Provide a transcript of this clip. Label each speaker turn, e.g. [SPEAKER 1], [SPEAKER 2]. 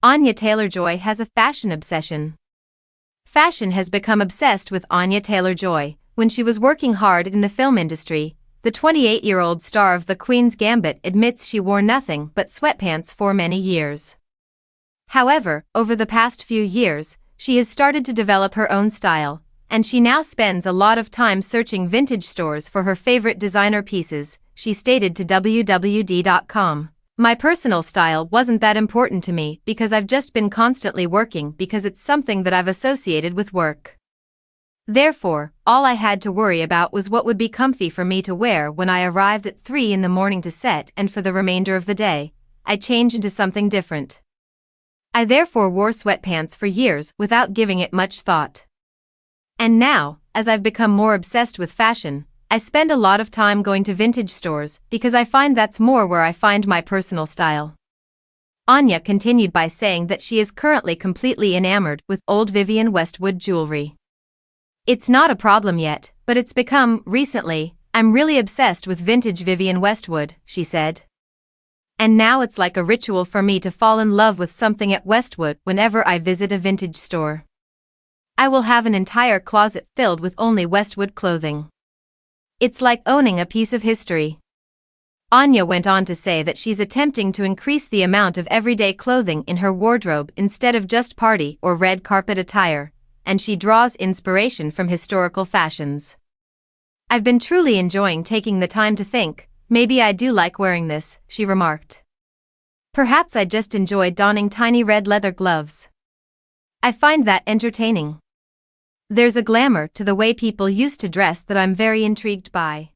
[SPEAKER 1] Anya Taylor-Joy has a fashion obsession. Fashion has become obsessed with Anya Taylor-Joy. When she was working hard in the film industry, the 28-year-old star of The Queen's Gambit admits she wore nothing but sweatpants for many years. However, over the past few years, she has started to develop her own style, and she now spends a lot of time searching vintage stores for her favorite designer pieces, she stated to WWD.com. My personal style wasn't that important to me because I've just been constantly working because it's something that I've associated with work. Therefore, all I had to worry about was what would be comfy for me to wear when I arrived at 3 in the morning to set, and for the remainder of the day, I changed into something different. I therefore wore sweatpants for years without giving it much thought. And now, as I've become more obsessed with fashion, I spend a lot of time going to vintage stores because I find that's more where I find my personal style. Anya continued by saying that she is currently completely enamored with old Vivienne Westwood jewelry. It's not a problem yet, but it's become, recently, I'm really obsessed with vintage Vivienne Westwood, she said. And now it's like a ritual for me to fall in love with something at Westwood whenever I visit a vintage store. I will have an entire closet filled with only Westwood clothing. It's like owning a piece of history. Anya went on to say that she's attempting to increase the amount of everyday clothing in her wardrobe instead of just party or red carpet attire, and she draws inspiration from historical fashions. I've been truly enjoying taking the time to think, maybe I do like wearing this, she remarked. Perhaps I just enjoy donning tiny red leather gloves. I find that entertaining. There's a glamour to the way people used to dress that I'm very intrigued by.